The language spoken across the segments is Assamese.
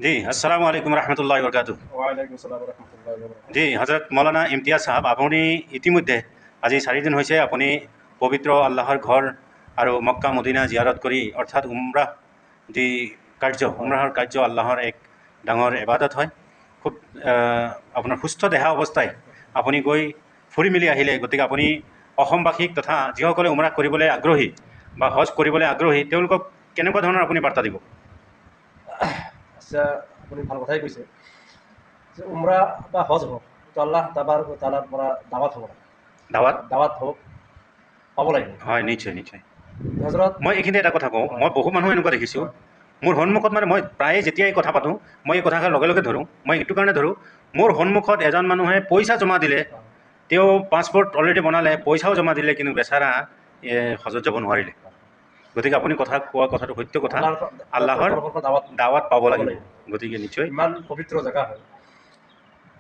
जी अस्सलाम वालेकुम रहमतुल्लाहि व बरकातुहू। ওয়ালাইকুম আসসালাম রহমতুল্লাহ বরকাতুহু। जी हजरत मौलाना इम्तियाज साहब আপুনি ইতিমধ্যে আজি 4 দিন হৈছে আপুনি পবিত্ৰ আল্লাহৰ ঘৰ আৰু মক্কা মদিনা জিয়াৰত কৰি অৰ্থাৎ উমৰাহ যি কাৰ্য উমৰাহৰ কাৰ্য আল্লাহৰ এক ডাঙৰ ইবাদত হয়। খুব আপোনাৰ সুস্থ দেহা অৱস্থায় আপুনি গৈ ফুৰি মেলি আহিলে, গতিকে আপুনি অসমবাসীক তথা যিসকলে উমৰাহ কৰিবলৈ আগ্ৰহী বা হজ কৰিবলৈ আগ্ৰহী তেওঁলোকক কেনেকুৱা ধৰণৰ আপুনি বাৰ্তা দিব? আচ্ছা, আপুনি ভাল কথাই কৈছে যে উমৰা বা হজ হওক, এইটো আল্লাহ তাআলাৰ পৰা দাৱাত হ'ব লাগে, দাৱাত দাৱাত হওক পাব লাগিব। হয়, নিশ্চয় নিশ্চয়। হজৰত মই এইখিনিতে এটা কথা কওঁ, মই বহু মানুহ এনেকুৱা দেখিছোঁ মোৰ সন্মুখত, মানে মই প্ৰায়ে যেতিয়াই কথা পাতোঁ মই এই কথাষাৰ লগে লগে ধৰোঁ। মই এইটো কাৰণে ধৰোঁ, মোৰ সন্মুখত এজন মানুহে পইচা জমা দিলে, তেওঁ পাছপৰ্ট অলৰেডি বনালে, পইচাও জমা দিলে, কিন্তু বেচাৰা হজত যাব নোৱাৰিলে। গতিকে আপুনি কোৱা কথাটো সত্য কথা। আল্লাহৰ তৰফৰ পৰা দাৱাত দাৱাত পাব লাগিব। গতিকে নিশ্চয় ইমান পবিত্ৰ জেগা হয়,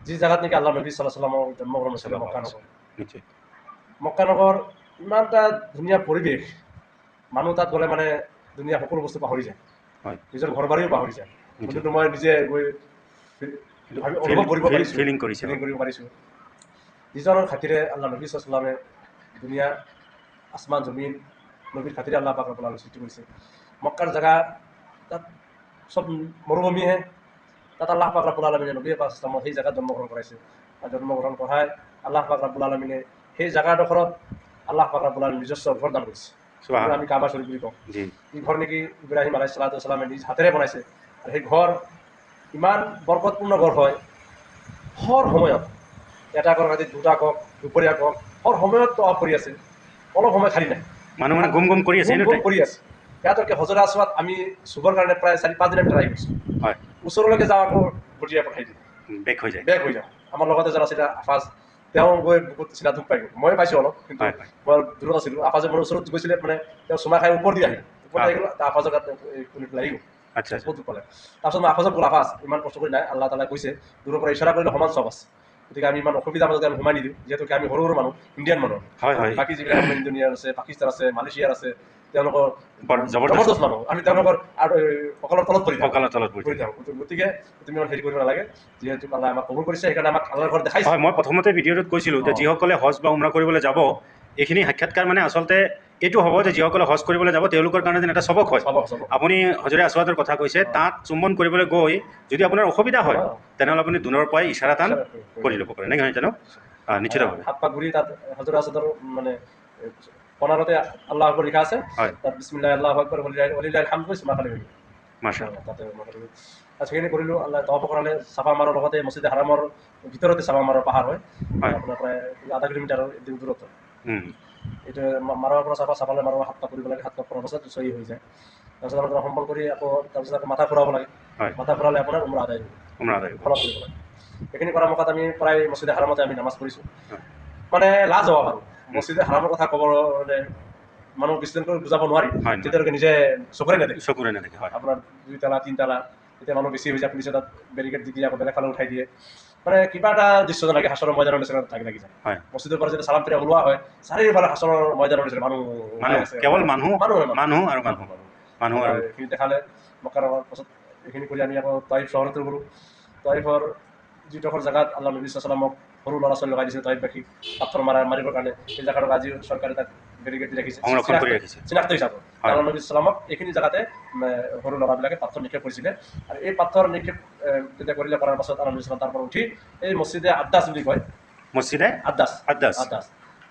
যি জেগাত নেকি আল্লাহ নবী সাল্লাল্লাহু আলাইহি ওয়াসাল্লামৰ জন্মগ্ৰহণ হৈছিলে, মক্কা নগৰ। নিশ্চয় মক্কা নগৰ ইমান এটা ধুনীয়া পৰিৱেশ, মানুহ তাত গ'লে মানে দুনীয়া সকলো বস্তু পাহৰি যায়, হয়, নিজৰ ঘৰ বাৰীও পাহৰি যায়। নিশ্চয়। কিন্তু মই নিজে গৈ অনুভৱ কৰিব পাৰিছোঁ, ফিলিং কৰিছে। ফিলিং কৰিব পাৰিছোঁ। যিজনৰ খাতিৰে আল্লাহ নবী সাল্লাল্লাহু আলাইহি ওয়াসাল্লামে দুনিয়া আসমান জমিন নবীৰ খাতিৰে আল্লাহ পাক ৰব্বুল আলামিনে সৃষ্টি কৰিছে। মক্কাৰ জেগা তাত চব মৰুভূমিহে, তাত আল্লাহ পাক ৰব্বুল আলামিনে নবী পাক ইছলামক সেই জেগাত জন্মগ্ৰহণ কৰাইছে। জন্মগ্ৰহণ কৰাই আল্লাহ পাক ৰব্বুল আলামিনে সেই জেগাডোখৰত আল্লাহ পাক ৰব্বুল আলামিনে নিজস্ব ঘৰ দান কৰিছে। আমি কাবা শৰীফ বুলি কওঁ। জি এই ঘৰ নেকি ইব্ৰাহিম আলাইহিছ সালাতু ওয়াছ সালামে নিজ হাতেৰে বনাইছে, আৰু সেই ঘৰ ইমান বৰকতপূৰ্ণ ঘৰ হয়। হৰ সময়ত এটা কক ৰাতি, দুটা কক দুপৰীয়া কক, হৰ সময়ত তৱাফ কৰি আছে, অলপ সময় খালী নাই, মানুহ মানে গুম গুম কৰি আছে, গুম কৰি আছে। ইয়াতকে হজৰত আসৱাদ আমি চুবৰ কাৰণে প্ৰায় 4-5 দিন ট্ৰাই কৰিছোঁ। হয়, ওচৰলৈকে যাওঁ আকৌ গটিয়াই পঠাই দিওঁ, বেক হৈ যায়। বেগ হৈ যাওঁ। আমাৰ লগতে এজন আছিলে আফাজ, তেওঁ গৈ বহুত চিনা দুখ পাই গ'ল। মই পাইছোঁ অলপ, কিন্তু হয় হয় মই দূৰত আছিলোঁ। আফাজে মোৰ ওচৰত গৈছিলে, মানে তেওঁ চুমা খাই ওপৰ দি আহিল, ওপৰ দি আহি গ'ল, আফাজৰ গাত লাগি গ'ল, আচ্ছা আচ্ছা। বহুত দুখ পালে। তাৰপিছত মই আফাজক ক'লো, আফাজ ইমান কষ্ট কৰি নাই, আল্লাহ তাআলাই কৈছে দূৰৰ পৰা ইশাৰা কৰিলে সমান চব আছে, গতিকে আমি ইমান অসুবিধাৰ মাজতে আমি সোমাই নিদিওঁ, যিহেতুকে আমি সৰু সৰু মানুহ, ইণ্ডিয়ান মানুহ। হয় হয়, বাকী যিবিলাক মানুহ ইণ্ডোনেছিয়াৰ আছে, পাকিস্তান আছে, মালয়েছিয়াৰ আছে, তেওঁলোকৰ জবৰদস্ত জবৰদস্ত মানুহ, আমি তেওঁলোকৰ আৰু সকলৰ তলত পৰি কঁকালৰ তলত পৰি পৰি থাকোঁ। গতিকে তুমি ইমান হেৰি কৰিব নালাগে, যিহেতু আল্লাহ আমাক কবুল কৰিছে, সেইকাৰণে আমাক আল্লাহৰ ঘৰ দেখাইছে। হয়, মই প্ৰথমতে ভিডিঅ'টোত কৈছিলোঁ যে যিসকলে হজ বা উমৰা কৰিবলৈ যাব, এইখিনি সাক্ষাৎকাৰ মানে আচলতে এইটো হ'ব যে যিসকলে হজ কৰিবলৈ যাব তেওঁলোকৰ কাৰণে যেন এটা সবক হয়। আপুনি হজৰে আসৱাদৰ কথা কৈছে, তাত চুম্বন কৰিবলৈ গৈ যদি আপোনাৰ অসুবিধা হয় তেনেহ'লে আপুনি দূৰৰ পৰাই ইশাৰা টান কৰি ল'ব পাৰে, এনেকৈ জানো? নিশ্চিতভাৱে। হাত পাক ঘূৰি তাত হজৰত আসৱাদৰ মানে কণাৰতে আল্লাহ আকবৰ লিখা আছে, হয়, তাত বিসমিল্লাহ আল্লাহু আকবৰ ওয়ালিল্লাহিল হামদ কৰি চুমা খালি হৈ গ'ল। মাশাআল্লাহ। তাতে সেইখিনি কৰিলোঁ। আল্লাহ তৱাফ কৰালে, চাফা মাৰৰ লগতে মছজিদে হাৰামৰ ভিতৰতে চাফা মাৰৰ পাহাৰ হয়, হয়, আপোনাৰ প্ৰায় আধা কিলোমিটাৰৰ দূৰত্ব। হুম, এইটো মাৰৰ পৰা চাফালে মাৰৰ হাত পাক কৰিব লাগে, হাত পাক কৰাৰ পাছত চহী হৈ যায়। তাৰপিছত আপোনাৰ সম্পন্ন কৰি আকৌ তাৰপিছত আকৌ মাথা ঘূৰাব লাগে, হয়, মাথা ঘূৰালে আপোনাৰ উমৰা আদায় হ'ব, উমৰা আদায় হ'ব। খৰচ কৰিব লাগে। সেইখিনি কৰাৰ মুখত আমি প্ৰায় মছজিদে হাৰামতে আমি নামাজ পঢ়িছোঁ। হয়, মানে লাজবাব আৰু মছজিদে হাৰামৰ কথা ক'ব মানে মানুহ বিশ্লেষণ কৰি বুজাব নোৱাৰি, হয়, তেতিয়ালৈকে নিজে চকুৰে নেদেখে। চকুৰে নেদেখে। হয়, আপোনাৰ 2 তালা 3 তালা, এতিয়া মানুহ বেছি হৈ যায়, পুলিচে তাত বেৰিকেড দি দিয়ে, আকৌ বেলেগ ফালে উঠাই দিয়ে। মানে কিবা এটা দৃশ্য যেন লাগে, হাছৰৰ ময়দানৰ নিচিনা লাগি যায়। হয়, মছজিদৰ পৰা যেতিয়া চালাম ফিৰা ওলোৱা হয়, চাৰিওফালে হাছৰৰ ময়দানৰ নিচিনা মানুহ ওলাই আছে, কেৱল মানুহ মানুহ মানুহ আৰু মানুহ মানুহ আৰু এইখিনি দেখালে। মক্কাৰ পাছত এইখিনি কৰি আমি আকৌ তাইফ চহৰতো গ'লোঁ। তাইফৰ যিডোখৰ জেগাত আল্লাহ নবী সাল্লাল্লাহু আলাইহি ওয়াসাল্লামক সৰু ল'ৰা ছোৱালী লগাই দিছিল তাইফবাসী পাথৰ মাৰিবৰ কাৰণে, সেই জেগাটোক আজিও চৰকাৰে তাক বেৰিকেড দি ৰাখিছে, সংৰক্ষণ কৰি ৰাখিছে। চিনাক্ত হিচাপত। হয়, আল্লাহ নবী সাল্লামক এইখিনি জেগাতে সৰু ল'ৰাবিলাকে পাথৰ নিক্ষেপ কৰিছিলে, আৰু এই পাথৰ নিক্ষেপ তেতিয়া কৰিলে, কৰাৰ পাছত আল্লাহ নবী সাল্লাম তাৰ পৰা উঠি এই মছজিদে আদ্দাছ বুলি কয়, মছজিদে আদ্দাছ আদ্দাছ। আদ্দাছ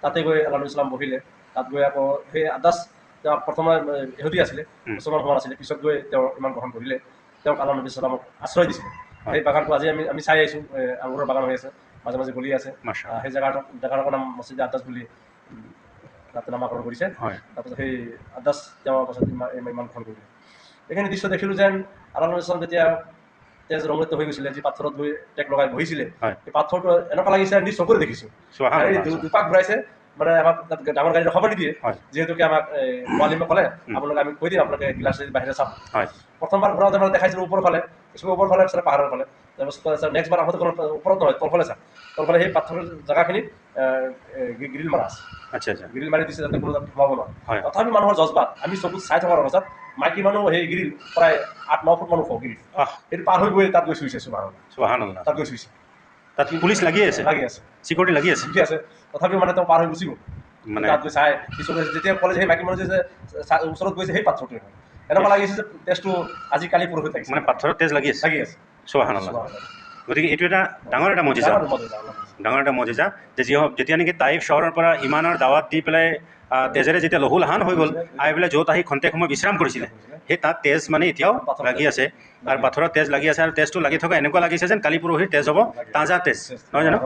তাতে গৈ আল্লাহ নবী সাল্লাম বহিলে। তাত গৈ আকৌ সেই আদ্দাছ, তেওঁ প্ৰথমে ইহুদী আছিলে, মুছলমান হোৱা নাছিলে, পিছত গৈ তেওঁ ইমান গ্ৰহণ কৰিলে, তেওঁক আল্লাহ নবী সাল্লামক আশ্ৰয় দিছিলে। হয়, সেই বাগানটো আজি আমি চাই আহিছোঁ, আঙুৰৰ বাগান হৈ আছে, মাজে মাজে গলি আছে। মাশাআল্লাহ। সেই জেগাটোৰ নাম মছজিদে আদ্দাছ বুলি তাতে নামাকৰণ কৰিছে। হয়, তাৰপিছত সেই আদ্দাছ তেওঁৰ পাছত ইমান গ্ৰহণ কৰিলে। এইখিনি দৃশ্য দেখিলোঁ যেন আল্লাহ নবী সাল্লাম যেতিয়া তেজ ৰঙলিত হৈ গৈছিলে, যি পাথৰত গৈ টেক লগাই বহিছিলে, হয়, সেই পাথৰটো এনেকুৱা লাগিছে নিজ চকুৰে দেখিছোঁ। গাড়ী সুবহানাল্লাহ। দুপাক ঘূৰাইছে, মানে আমাক তাত ডাঙৰ গাড়ী ৰখাব নিদিয়ে, হয়, যিহেতুকে আমাক মোৱালিমে ক'লে আপোনালোকে আমি কৈ দিম আপোনালোকে গিলাচ বাহিৰে চাওক। হয়, প্ৰথমবাৰ ঘূৰাওঁতে মানে দেখাইছিলোঁ ওপৰ ফালে, কিছুমান ওপৰ ফালে, পিছতে পাহাৰৰ ফালে। তাৰপিছত নেক্সট বাৰ আহোঁতে কোনো ওপৰত নহয়, তলফালে চাওক, তলফালে সেই পাথৰৰ জেগাখিনিত গ্ৰিল মাৰা আছে, আচ্ছা আচ্ছা। গ্ৰিল মাৰি দিছে যাতে কোনো তাত সোমাব নোৱাৰে। হয়, তথাপি মানুহৰ জজবাত, আমি চকুত চাই থকাৰ অৱস্থাত মাইকী মানুহ সেই গিৰিল প্ৰায় 8-9 ফুট মানুহ গিৰিল সেইটো পাৰ হৈ গৈ তাত গৈ চুইছে সুবহানাল্লাহ তাত গৈ চুইছে তাত পুলিচ লাগি আছে লাগি আছে চিকিউৰিটি লাগি আছে ঠিকে আছে তথাপিও মানে তেওঁ পাৰ হৈ গুচি গ'ল মানে তাত গৈ চাই কিছু যেতিয়া ক'লে যে সেই মাইকী মানুহ যে ওচৰত গৈছে সেই পাথৰটোৱে হয় এনেকুৱা লাগিছে যে তেজটো আজি কালি পৰহি থাকিছে মানে পাথৰত তেজ লাগি আছে সুবহানাল্লাহ গতিকে এইটো এটা ডাঙৰ এটা মজিজা ডাঙৰ এটা মজিজা যে যি হওক যেতিয়া নেকি তাইফ চহৰৰ পৰা ইমানৰ দাৱাত দি পেলাই তেজেৰে যেতিয়া লহুলহান হৈ গ'ল আহি পেলাই য'ত আহি খন্তেক সময় বিশ্ৰাম কৰিছিলে সেই তাত তেজ মানে এতিয়াও লাগি আছে আৰু পাথৰত তেজ লাগি আছে আৰু তেজটো লাগি থকা এনেকুৱা লাগিছে যেন কালি পৰহিৰ তেজ হ'ব তাজা তেজ নহয় জানো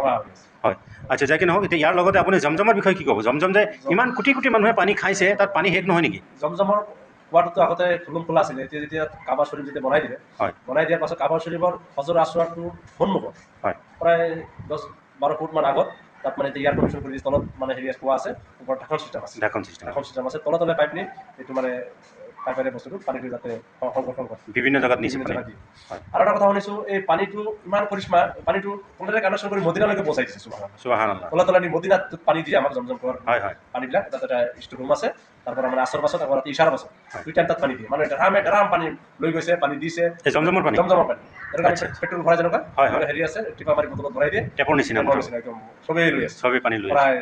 হয় আচ্ছা যাকে নহওক এতিয়া ইয়াৰ লগতে আপুনি জমজমৰ বিষয়ে কি ক'ব জমজম যে ইমান কোটি কোটি মানুহে পানী খাইছে তাত পানী শেষ নহয় নেকি জমজমৰ কুৱাটোতো আগতে খোলা আছিলে এতিয়া যেতিয়া কাবা শ্বৰীফ যেতিয়া বনাই দিলে বনাই দিয়াৰ পাছত কাবা শ্বৰীফৰ হজৰ আসৱাৰটো সন্মুখত প্ৰায় 10-12 ফুটমান আগত তাত মানে এতিয়া এয়াৰ কণ্ডিশ্যন কৰি দিছে তলত মানে হেৰি পোৱা আছে ওপৰত ঢাকন চিষ্টেম আছে তলে পাইপ নি এইটো মানে পাইপেৰে বস্তুটো পানীটো যাতে সংৰক্ষণ কৰে বিভিন্ন জেগাত নিছে আৰু এটা কথা শুনিছোঁ এই পানীটো ইমান কৰিশ্মা পানীটো কোনোদৰে কানেকশ্যন কৰি মদিনালৈকে পहुঁচাই দিছে সুবহানাল্লাহ তলে নি মদিনাত পানী দিয়ে আমাক জমজম কৰাৰ পানীবিলাক তাত এটা ষ্ট'ৰ ৰুম আছে তাৰপৰা মানে আছৰ পাছত আকৌ ৰাতি ইশাৰ পাছত 2 টাইম তাত পানী দিয়ে মানে ৰাম পানী লৈ গৈছে পানী দিছে জমজমৰ পানী পেট্ৰল ভৰাই যেনেকুৱা হেৰি আছে টিপা মাৰি বটলত ভৰাই দিয়ে টেপৰ নিচিনা একদম চবেই লৈ আছে চবেই পানী লৈ প্ৰায়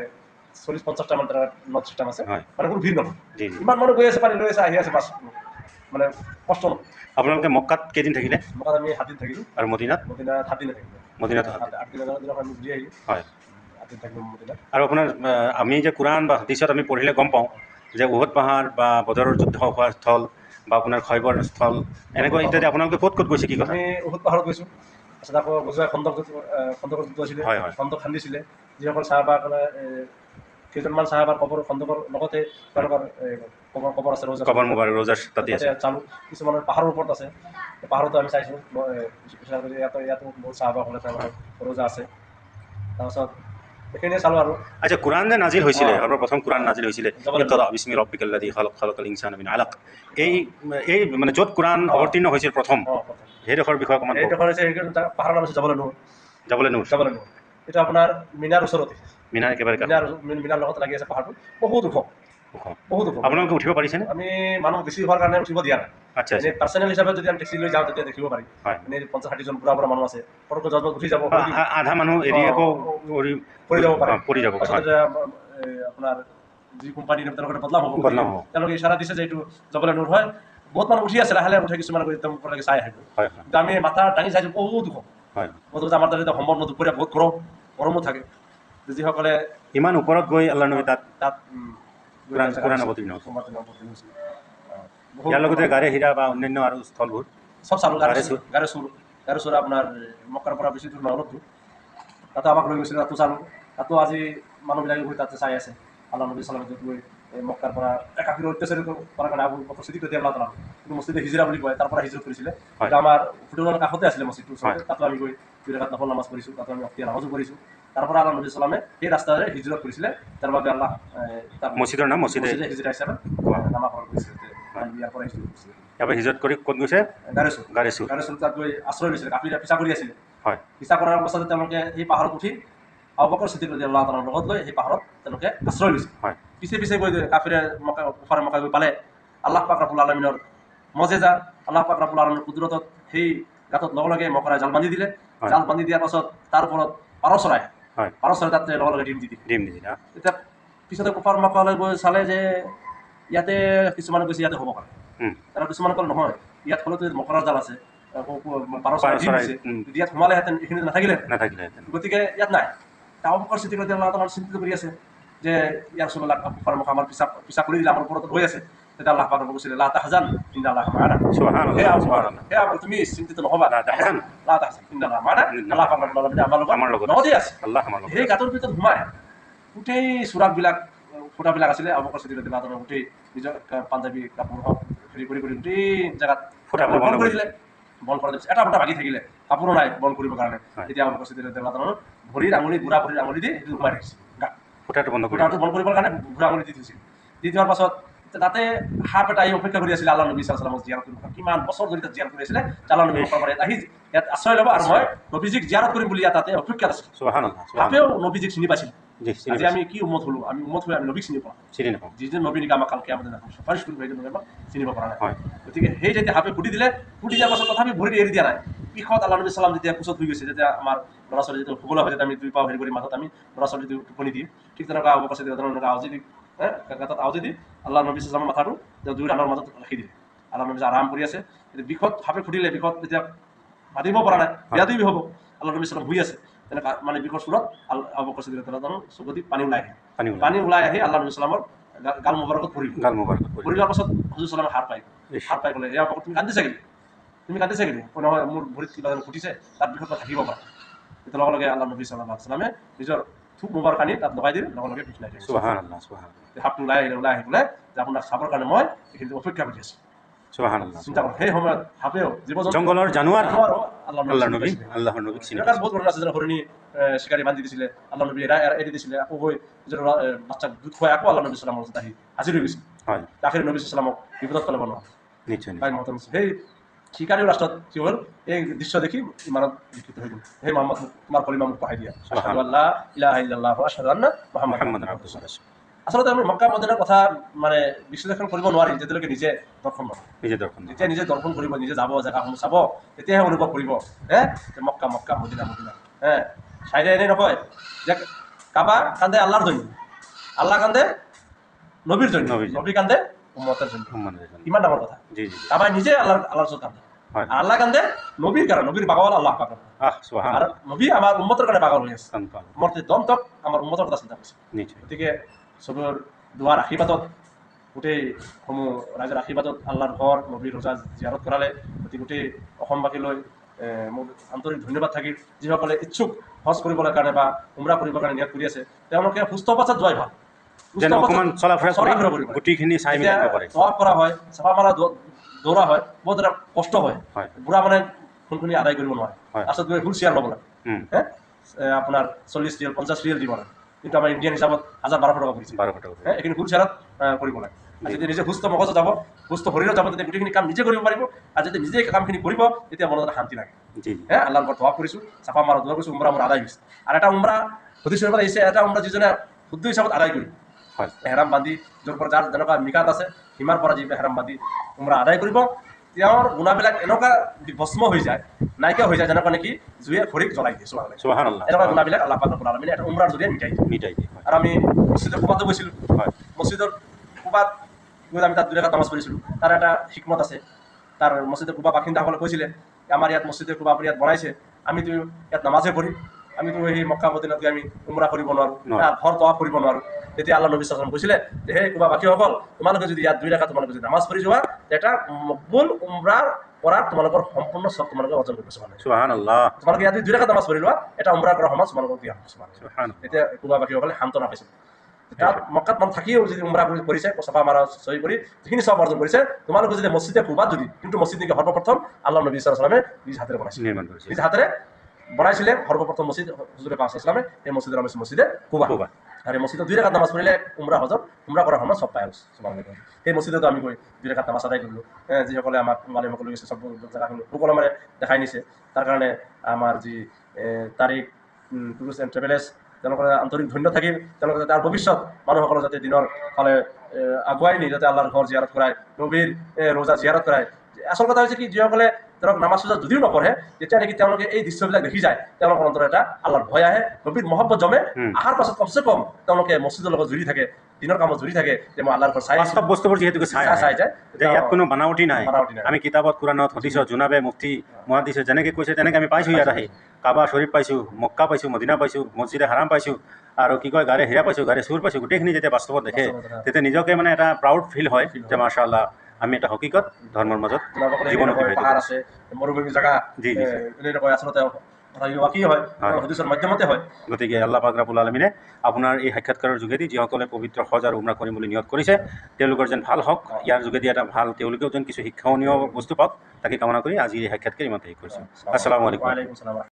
40-50টা মান নট চিষ্টেম আছে মানে কোনো ভিৰ নহয় জি ইমান মানুহ গৈ আছে পানী লৈ আছে আহি আছে বাছ মানে কষ্ট নহয় আপোনালোকে মক্কাত কেইদিন থাকিলে মক্কাত আমি 7 দিন থাকিলোঁ আৰু মদিনাত 7 দিন থাকিলোঁ মদিনাত 8 দিনৰ আমি ঘূৰি আহিলোঁ হয় 8 দিন থাকিলোঁ মদিনাত আৰু আপোনাৰ আমি যে কোৰাণ বা হাদিছত আমি পঢ়িলে গম পাওঁ যে উহুদ পাহাৰ বা বদৰৰ যুদ্ধ হোৱা স্থল বা আপোনাৰ খৈবৰ স্থল এনেকুৱা ইত্যাদি আপোনালোকে ক'ত গৈছে কি কথা আমি উহুদ পাহাৰত গৈছোঁ তাৰপিছত আকৌ গজোৱা খন্দকৰ যুদ্ধ আছিলে খন্দক খান্দিছিলে যিসকল চাহাবাসকলে কেইজনমান চাহাবাৰ খন্দকৰ লগতে তেওঁলোকৰ কবৰ আছে ৰজাৰ তাতে চালোঁ কিছুমানৰ পাহাৰৰ ওপৰত আছে পাহাৰতো আমি চাইছোঁ ইয়াতো বহুত চাহাবাসকলে তেওঁলোকৰ ৰজা আছে তাৰপাছত এইখিনিয়ে চালোঁ আৰু আচ্ছা কোৰাণ যে নাজিল হৈছিলে সৰ্বপ্ৰথম কোৰাণ নাজিল হৈছিলে ইকৰা বিস্মি ৰাব্বিকাল্লাযী খালাকাল ইনসানা মিন আলাক এই মানে য'ত কোৰাণ অৱতীৰ্ণ হৈছিল প্ৰথম সেইডোখৰ বিষয়ে অকণমান এইডোখৰ হৈছে পাহাৰৰ নাম হৈছে যাবলৈ নুৰ এইটো আপোনাৰ মিনাৰ ওচৰতে মিনাৰ একেবাৰে মিনাৰ লগত লাগি আছে পাহাৰটো বহুত ওখ আপোনালোকে উঠিব পাৰিছেনে আমি মানুহ বেছি হোৱাৰ কাৰণে উঠিব দিয়া নাই আচ্ছা এনেই পাৰ্চনেল হিচাপে যদি আমি টেক্সি লৈ যাওঁ তেতিয়া দেখিব পাৰি এনেই 50-60 জন বুঢ়া মানুহ আছে ফটককৈ য'ত উঠি যাব আধা মানুহ এৰি আকৌ পৰি যাব পাৰে আপোনাৰ যি কোম্পানী তেওঁলোকে বদলাম হ'ব তেওঁলোকে ইচাৰা দিছে যে এইটো যাবলৈ নুৰ হয় বহুত মানুহ উঠি আছে লাহে লাহে উঠে কিছুমান ওপৰলৈকে চাই আহিব কিন্তু আমি মাথা দাঙি চাইছোঁ বহুত ওখ বহুত আমাৰ তাতে সম্ভৱ নহয় দুপৰীয়া বহুত গৰমো থাকে যিসকলে ইমান ওপৰত গৈ আল্লাহ নবী তাত কোৰাণ অৱতীৰ্ণ ইয়াৰ লগতে গাৰে হীৰা বা অন্যান্য আৰু স্থলবোৰ চব চালোঁ গাৰে চুৰ আপোনাৰ মক্কাৰ পৰা বেছি দূৰ নহয় অলপ দূৰ তাতো আমাক লৈ গৈছিলে তাতো চালোঁ তাতো আজি মানুহবিলাকে গৈ তাতে চাই আছে আল্লাহ নবী চালামে য'ত গৈ মক্কাৰ পৰা কাফিৰ অত্যাচাৰ কৰাৰ কাৰণে আবু বকৰ চিদ্দিক ৰাদিয়াল্লাহু তাআলা কিন্তু মছজিদে হিজৰা বুলি কয় তাৰ পৰা হিজৰত কৰিছিলে আমাৰ হোটেলৰ কাষতে আছিলে মছজিদটো তাতো আমি গৈ 2 ৰাকাত নফল নামাজ পঢ়িছোঁ তাতো আমি অক্তিয়া নামাজো পঢ়িছোঁ তাৰ পৰা আল্লাহ নবী সালামে সেই ৰাস্তাৰে হিজৰত কৰিছিলে তাৰ বাবে আল্লাহ মছজিদৰ নাম মছজিদে হিজৰা হিচাপে নামাকৰণ কৰিছিলে ইয়াৰ পৰা হিজৰত কৰিছিলে তাৰপৰা হিজৰত কৰি ক'ত গৈছে গাৰেচুৰ তাত গৈ আশ্ৰয় লৈছিলে কাফিৰে পিছা কৰি আছিলে পিছা কৰাৰ পাছতে তেওঁলোকে সেই পাহাৰত উঠি আবু বকৰ চিদ্দিক ৰাদিয়াল্লাহু তাআলাৰ লগত গৈ সেই পাহাৰত তেওঁলোকে আশ্ৰয় লৈছে পিছে গৈ কাফিৰে মক্কা গৈ পালে আল্লাহ পাক ৰব্বুল আলামিনৰ মজেজা আল্লাহ পাক ৰব্বুল আলামিনৰ কুদৰতত সেই গাঁতত লগে মক্কাৰে জাল বান্ধি দিলে জাল বান্ধি দিয়াৰ পাছত তাৰ ওপৰত পাৰ চৰাই তাতে লগে ডিম দি দিলে এতিয়া পিছতে কুফাৰ মক্কালৈ গৈ চালে যে ইয়াতে কিছুমানে গৈছে ইয়াতে হ'ব পাৰে আৰু কিছুমানে ক'লে নহয় ইয়াত হ'লেতো মকৰাৰ জাল আছে পাৰ চৰাই ডিম দিছে ইয়াত সোমালেহেঁতেন এইখিনি নাথাকিলেহেঁতেন গতিকে ইয়াত নাই আবু বকৰ চিদ্দিক ৰাদিয়াল্লাহু তাআলা চিন্তিত কৰি আছে যে ইয়াৰ ৰাসূলুল্লাহ কুফাৰ মক্কা আমাৰ পিছা কৰি দিলে আমাৰ ওপৰত হৈ আছে তেতিয়া আল্লাহ পাক কৈছিলে লা তাহজান ইন্নাল্লাহা মা'ানা হে আবু তুমি চিন্তিত নহবা লা তাহজান ইন্নাল্লাহা মা'ানা আল্লাহ পাক আমাৰ লগত নহদি আছে আল্লাহ আমাৰ লগত সেই গাঁতৰ ভিতৰত সোমাই গোটেই চোৰাকবিলাক ফুটাবিলাক আছিলে আবু বকৰ চিদ্দিক ৰাদিয়াল্লাহু তাআলা গোটেই নিজৰ পাঞ্জাবী কাপোৰ হওক হেৰি কৰি গোটেই জেগাত বন্ধ কৰি দিলে বন্ধ কৰি দিছে এটা ফুটা বাকী থাকিলে কাপোৰো নাই বন্ধ কৰিবৰ কাৰণে তেতিয়া আবু বকৰ চিদ্দিক ৰাদিয়াল্লাহু তাআলা ভৰিৰ আঙুলি বুঢ়া ভৰিৰ আঙুলি দি সেইটো সোমাই ৰাখিছে ফুটাটো বন্ধ কৰিবৰ কাৰণে বুঢ়া আঙুলি দি থৈছিল দি থোৱাৰ পাছত তাতে সাপ এটা অপেক্ষা কৰি আছিলে আল্লাহ নবী সাল্লাল্লাহু আলাইহি জিয়াৰত কৰিব কিমান বছৰ ধৰি তাত জিয়াৰত কৰি আছিলে আল্লাহ নবী মক্কাৰ পৰা ইয়াত আশ্ৰয় ল'ব আৰু মই নবীজিক জিয়াৰত কৰিম বুলি তাতে অপেক্ষাত আছিল সাপেও নবীজিক চিনি পাইছিল জি চিনি আজি আমি কি উম্মত হলো আমি উম্মত হয়ে আমি নবীক চিনি পাওঁ চিনি নাপাওঁ যিজন নবী নেকি আমাক কালকে আমাদের সুপারিশ কৰিব সেইটো নবী আমাক চিনিব পৰা নাই হয় গতিকে সেই যেতিয়া সাপে ফুটি দিলে ফুটি দিয়াৰ পাছত তথাপি ভৰি এৰি দিয়া নাই ইখত আল্লাহ নবী সাল্লাম যেতিয়া কোচত হৈ গৈছে যেতিয়া আমাৰ ল'ৰা ছোৱালী যেতিয়া শুবলৈ হয় তেতিয়া আমি দুই পাও হেৰি কৰি মাজত আমি ল'ৰা ছোৱালী টোপনি দিম ঠিক তেনেকুৱা আবু বকৰ চিদ্দিক এনেকুৱা আউজি দি গাঁতত আউজি দি আল্লাহ নবী সাল্লামৰ মাথাটো দুই ডালৰ মাজত ৰাখি দিলে আল্লাহ নবী আৰাম কৰি আছে কিন্তু বিষত সাপে ফুটিলে বিষত তেতিয়া মাতিব পৰা নাই বিয়াদবি হ'ব আল্লাহ নবী সাল্লাম শুই আছে তেনেকুৱা মানে বিষৰ চূড়ত আবু বকৰ চিদ্দিক চকুদি পানী ওলাই আহে পানী ওলাই আহি আল্লাহ নবী সাল্লামৰ গাল মোবাৰকত পৰিল গাল মোবাৰকত পৰি যোৱাৰ পাছত হুজুৰ সাল্লামে হাত পাই ক'লে এয়া তুমি কান্দিছা কেলে তুমি কান্দিছা কেলে নহয় মোৰ ভৰিত কিবা যেন ফুটিছে তাত বিষত থাকিব পাৰে তেতিয়া লগে লগে আল্লাহ নবী সাল্লাল্লাহু আলাইহি ওয়াসাল্লামে নিজৰ থুক মোবাৰক আনি তাত লগাই দিলে লগে লগে পিছলাই দিয়ে সুবহানাল্লাহ সুবহানাল্লাহ হাতটো ওলাই আহি পেলাই যে আপোনাক চাবৰ কাৰণে মই এইখিনি অপেক্ষা কৰি আছোঁ সুবহানাল্লাহ চিন্তা কৰক সেই সময়ত সাপেও জীৱ জন্তু জংগলৰ জানুৱাৰ আল্লাহৰ নবী আল্লাহৰ নবীক চিনি এনেকুৱা বহুত ঘটনা আছে যেনে হৰিণী চিকাৰী বান্ধি দিছিলে আল্লাহ নবী এৰি দিছিলে আকৌ গৈ নিজৰ বাচ্চাক দুধ খুৱাই আকৌ আল্লাহ নবী সাল্লামৰ ওচৰত আহি হাজিৰ হৈ গৈছিল হয় আখেৰি নবী সাল্লামক বিপদত পেলাব নোৱাৰে নিশ্চয় তাই মহতৰম সেই শিকাৰীও ৰাষ্ট্ৰত কি হ'ল এই দৃশ্য দেখি ইমানত বিকৃত হৈ গ'ল সেই মহম্মদ তোমাৰ কলিমা মোক পঢ়াই দিয়া আশহাদু আল্লা ইলাহা ইল্লাল্লাহ ওয়া আশহাদু আন্না মুহাম্মাদান ৰাসূলুল্লাহ আচলতে আমি মক্কা মদিনাৰ কথা মানে বিশ্লেষণ কৰিব নোৱাৰি যেতিয়ালৈকে নিজে দৰ্শন নকৰোঁ যেতিয়া নিজে দৰ্শন কৰিব নিজে যাব জেগাসমূহ চাব তেতিয়াহে অনুভৱ কৰিব যে মক্কা মক্কা মদিনা মদিনা চাইডে এনেই নকয় যে কাবা কান্দে আল্লাহৰ জন্য আল্লাহ কান্দে নবীৰ জন্য নবী কান্দে উম্মতেৰ জন্য ইমান ডাঙৰ কথা কাবাই নিজে আল্লাহৰ ওচৰত কান্দে আল্লাহ কান্দে নবীৰ কাৰণে নবীৰ পাগল আল্লাহ পাগল আৰু নবী আমাৰ উম্মতৰ কাৰণে পাগল হৈ আছে মৰ্তি দন্তক আমাৰ উম্মতৰ কথা চিন্তা কৰিছে গতিকে চবৰ দুৱাৰ আশীৰ্বাদত গোটেই সমূহ ৰাইজৰ আশীৰ্বাদত আল্লাহৰ ঘৰ নবীৰ ৰোজা জিয়াৰত কৰালে গতিকে গোটেই অসমবাসীলৈ মোক আন্তৰিক ধন্যবাদ থাকিল যিসকলে ইচ্ছুক হজ কৰিবলৈ কাৰণে বা উমৰা কৰিবৰ কাৰণে নিয়াত কৰি আছে তেওঁলোকে সুস্থ অৱস্থাত যোৱাই ভাল কৰা হয় চাফা মাৰা দৌৰা হয় বহুত এটা কষ্ট হয় বুঢ়া মানে কোনখিনি আদায় কৰিব নোৱাৰে তাৰপিছত গৈ হুইল চেয়াৰ ল'ব লাগে আপোনাৰ 40 ৰিয়েল 50 ৰিয়েল দিব লাগে কিন্তু আমাৰ ইণ্ডিয়ান হিচাপত 1000-1200 টকা পৰিছে এইখিনি হুইল চেয়াৰত কৰিব লাগে যদি নিজে সুস্থ মগজত যাব সুস্থ শৰীৰত যাব তেতিয়া গোটেইখিনি কাম নিজে কৰিব পাৰিব আৰু যদি নিজে কামখিনি কৰিব তেতিয়া মনত এটা শান্তি লাগে আল্লাহৰ ঘৰত দোৱা কৰিছোঁ চাফা মাৰা দোৱা কৰিছোঁ উমৰা মোৰ আদায় হৈছে আৰু এটা উমৰা সদস্য আহিছে এটা উমৰা যিজনে শুদ্ধ হিচাপত আদায় কৰি এহৰাম বান্ধি য'ৰ পৰা যাৰ যেনেকুৱা মিকাত আছে সীমাৰ পৰা যি এহৰাম বান্ধি উমৰা আদায় কৰিব তেওঁৰ গুণাবিলাক এনেকুৱা ভস্ম হৈ যায় নাইকিয়া হৈ যায় যেনেকুৱা নেকি জুয়ে খৰিক জ্বলাই দিয়ে এনেকুৱা গুণাবিলাক আল্লাহ পাক ৰব্বুল আলামিনে এটা উমৰাৰ জৰিয়তে মিটাই দিয়ে আৰু আমি মছজিদৰ কুবাতো গৈছিলোঁ মছজিদৰ কুবাত গৈ আমি তাত 2 ৰাকাত নামাজ পঢ়িছিলোঁ তাৰ এটা হিকমত আছে তাৰ মছজিদৰ কুবা বাসিন্দাসকলে কৈছিলে আমাৰ ইয়াত মছজিদৰ কুবা আপুনি ইয়াত বনাইছে আমিতো ইয়াত নামাজে পঢ়ি আমিতো সেই মক্কা মদিনাত গৈ আমি উমৰা কৰিব নোৱাৰোঁ ঘৰ তৱাফ কৰিব নোৱাৰোঁ তেতিয়া আল্লাহ নবী সাল্লাল্লাহু আলাইহি কৈছিলে যে হে কুবাবাসীসকল তোমালোকে যদি ইয়াত 2 ৰাকাত তোমালোকে যদি নামাজ পঢ়ি যোৱা এটা মকবুল উমৰাৰ পৰা তোমালোকৰ সম্পূৰ্ণ সব তোমালোকে অৰ্জন কৰিব সুবহানাল্লাহ তোমালোকে ইয়াত 2 ৰাকাত নামাজ পঢ়ি লোৱা এটা উমৰা কৰা সমাজ তোমালোকক দিয়া সুবহানাল্লাহ তেতিয়া কুবাবাসীসকলে সান্তনা পাইছিল তাত মক্কাত মানুহ থাকিও যদি উমৰা কৰিছে চাফা মাৰা সহি কৰি যিখিনি সব অৰ্জন কৰিছে তোমালোকে যদি মছজিদে কুবাত যদি কিন্তু মছজিদ নেকি সৰ্বপ্ৰথম আল্লাহ নবী সাল্লাল্লাহু আলাইহি ওয়াসাল্লামে নিজ হাতেৰে বনাইছিল নিজ হাতেৰে বনাইছিলে সৰ্বপ্ৰথম মছজিদ হুজুৰে পাক সাল্লাল্লাহু আলাইহি ওয়াসাল্লামে এই মছজিদৰ নাম হৈছে মছজিদে কুবা আৰু মছজিদত 2 ৰাকাত নামাজ পঢ়িলে উমৰা কৰাৰ সময় সব পাই গৈছে সুবহানাল্লাহ সেই মছজিদতো আমি গৈ 2 ৰাকাত নামাজ আদায় কৰিলোঁ যিসকলে আমাক মালিমসকল গৈছে সব জেগাখিনি সুকলমে দেখাই নিছে তাৰ কাৰণে আমাৰ যি তাৰিখ টুৰিষ্ট এণ্ড ট্ৰেভেলাৰ্ছ তেওঁলোকৰ আন্তৰিক ধন্য থাকিল তেওঁলোকে যাতে তাৰ ভৱিষ্যত মানুহসকলৰ যাতে দিনৰ ফালে আগুৱাই নি যাতে আল্লাহৰ ঘৰ জিয়াৰত কৰায় নবীৰ ৰোজা জিয়াৰত কৰায় আচল কথা হৈছে কি যিসকলে ধৰক নামাজ চোজা যদিও নপঢ়ে তেতিয়া নেকি তেওঁলোকে এই দৃশ্যবিলাক দেখি যায় তেওঁলোকৰ অন্তৰত এটা আল্লাহৰ ভয় আহে নবীৰ মহব্বত জমে আহাৰ পাছত কমচে কম তেওঁলোকে মছজিদৰ লগত জড়ি থাকে দিনৰ কামত জড়ি থাকে যে মই আল্লাহৰ ঘৰ চাই বাস্তৱ বস্তুবোৰ যিহেতুকে চাই যায় যে ইয়াত কোনো বানাৱটি নাই আমি কিতাপত কোৰাণত হাদিছত জুনাবে মুফতি মুহাদ্দিছে যেনেকৈ কৈছে তেনেকৈ আমি পাইছোঁ ইয়াত আহি কাবা শ্বৰীফ পাইছোঁ মক্কা পাইছোঁ মদিনা পাইছোঁ মছজিদে হাৰাম পাইছোঁ আৰু কি কয় গাড়ী হেৰা পাইছোঁ গাড়ী চুৰ পাইছোঁ গোটেইখিনি যেতিয়া বাস্তৱত দেখে তেতিয়া নিজকে মানে এটা প্ৰাউড ফিল হয় যে মাশাআল্লাহ আমি এটা হকিকত ধৰ্মৰ মাজত জীৱন পাহাৰ আছে মৰুভূমি জেগা এনেকৈ আচলতে গতিকে আল্লাহ পাক ৰব্বুল আলামিনে আপোনাৰ এই সাক্ষাৎকাৰৰ যোগেদি যিসকলে পবিত্ৰ হজ আৰু উমৰা কৰিম বুলি নিয়ত কৰিছে তেওঁলোকৰ যেন ভাল হওক ইয়াৰ যোগেদি এটা ভাল তেওঁলোকেও যেন কিছু শিক্ষণীয় বস্তু পাওক তাকে কামনা কৰি আজি এই সাক্ষাৎকাৰ ইমানতে শেষ কৰিছোঁ। আসসালামু আলাইকুম।